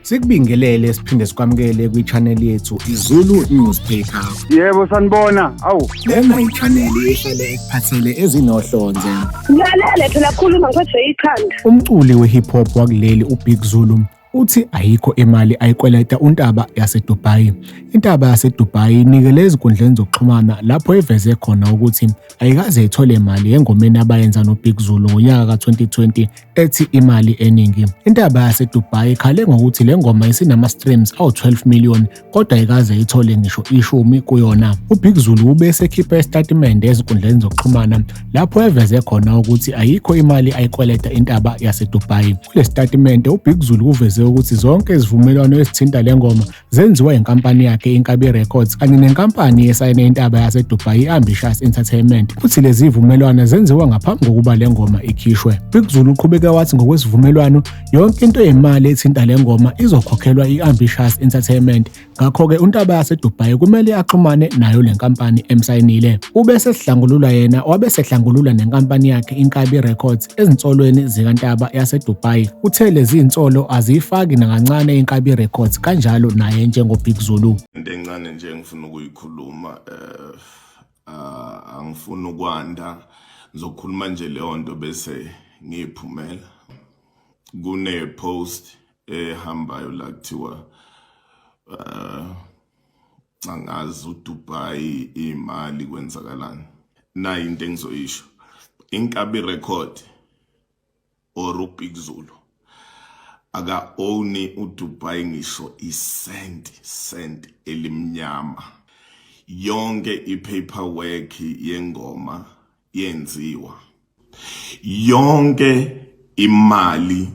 Sikubingelele siphinde sikwamukele kwi-channel yethu iZulu Newspaper. Yebo sanibona. Awu. Lena i-channel ehlele ekuphathele ezinohlonze. Ngiyalele phela khuluma ngiphathwe ikhanda. Umculi we-hip hop wakuleli uBig Zulu uthi ayikho imali ayikweleta uNtaba yaseDubai. Intaba yaseDubai inikele ezinkundleni zokuxhumana lapho eveze khona ukuthi ayikaze ithole imali engomeni abayenza noBig Zulu ngonyaka ka-2020 ethi imali eningi. Intaba yaseDubai ikhale ngokuthi le ngoma isinama-streams awu-12 million kodwa ayikaze ithole ngisho 10 kuyona. uBig Zulu ube esekhipha isitatimende ezinkundleni zokuxhumana lapho eveze khona ukuthi ayikho imali ayikweleta intaba yaseDubai. Kule sitatimende uBig Zulu uveze ukuthi zonke izivumelwano ezithinta le ngoma zenziwa inkampani yakhe iNkabi Records kanye nenkampani yesayine intaba yaseDubai iAmbitious Entertainment. Futhi lezi zivumelwano zenziwa ngaphambi kokuba le ngoma ikhishwe. Big Zulu uqhubeka wathi ngokwesivumelwano yonke into yemali ethinta le ngoma izokhokhelwa iAmbitious Entertainment. Ngakho-ke uNtaba yaseDubai kumele axhumane nayo le nkampani emsayinile. Ube sehlangulula yena wabe sehlangulula nenkampani yakhe iNkabi Records ezinsolweni zikaNtaba yaseDubai. Uthe lezi insolo azifaki nakancane iNkabi Records kanjalo naye njengoBig Zulu. Into encane nje ngifuna ukuyikhuluma angifuni ukwanda ngizokhuluma nje leyo nto bese ngiphumela. Kune post ehambayo la kuthiwa angazi uDubai imali kwenzakalani. Na into engizoyisho iNkabi Record or uBig Zulu aka owni uDubai ngisho isent elimnyama. Yonke ipaperwork yengoma yenziwa, yonke imali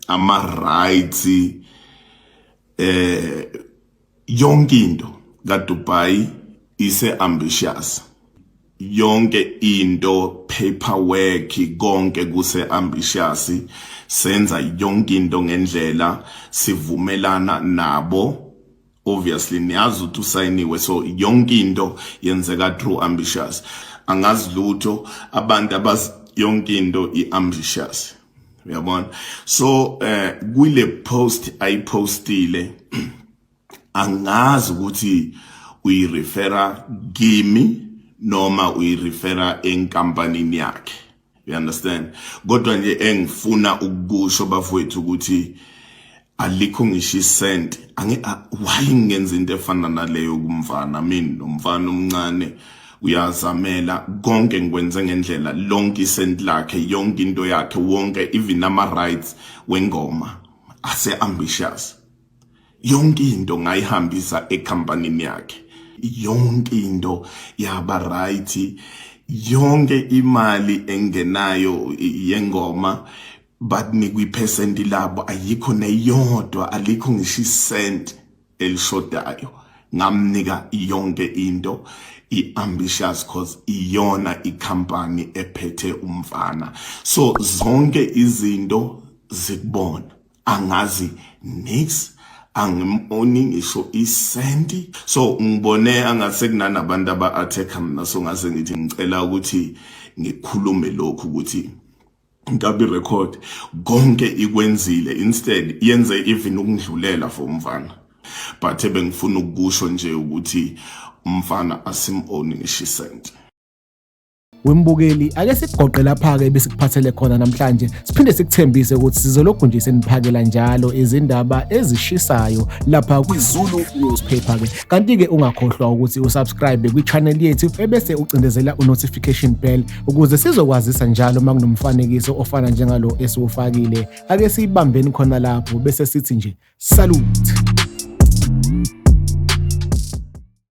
ama-rights yonke into kaDubai ise-Ambitious. Yonke into paperwork konke kuse-Ambitious, senza yonke into ngendlela, sivumelana nabo. Obviously niyazi ukuthi usayiniwe, so yonke into yenzeka through Ambitious. Angazi lutho abantu abazi yonke into iAmbitious, uyabona. So kule post ayipostile angazi ukuthi uyirefera kimi noma uyirefera enkampanini yakhe, you understand. Kodwa nje engifuna ukusho bafowethu ukuthi alikho ngisho isent. Why ngenza into efana naleyo kumfana? Mina nomfana omncane uyazamela konke ngikwenze ngendlela, lonke isent lakhe, yonke into yakhe, wonke even ama-rights wengoma ase-Ambitious. Yonke into ngayihambisa ekhampanini yakhe, yonke into yaba-right, yonke imali engenayo yengoma but nikwi-percent labo ayikho neyodwa, alikho ngisho isent elishodayo. Ngamnika yonke into iAmbitious cause iyona ikhampani ephethe umfana. So zonke izinto zikubona, angazi nix, angimoni ngisho isenti. So ngibone angase kunanabantu aba-attack mina, so ngase ngithi ngicela ukuthi ngikhulume lokhu ukuthi iNkabi Record konke ikwenzile, instead yenze even ukundlulela for umfana. But bengifuna ukusho nje ukuthi umfana asim-own ngisho isenti. Wembukeli ake sikugoqe lapha-ke besikuphathele khona namhlanje, siphinde sikuthembise ukuthi sizolokhu nje seniphakela njalo izindaba ezishisayo lapha kwiZulu Newspaper-ke. Kanti-ke ungakhohlwa ukuthi usubscribe kwi-channel yethu ebese ucindezela unotification bell ukuze sizokwazisa njalo uma kunomfanekiso ofana njengalo esiwufakile. Ake siyibambeni khona lapho bese sithi nje salute.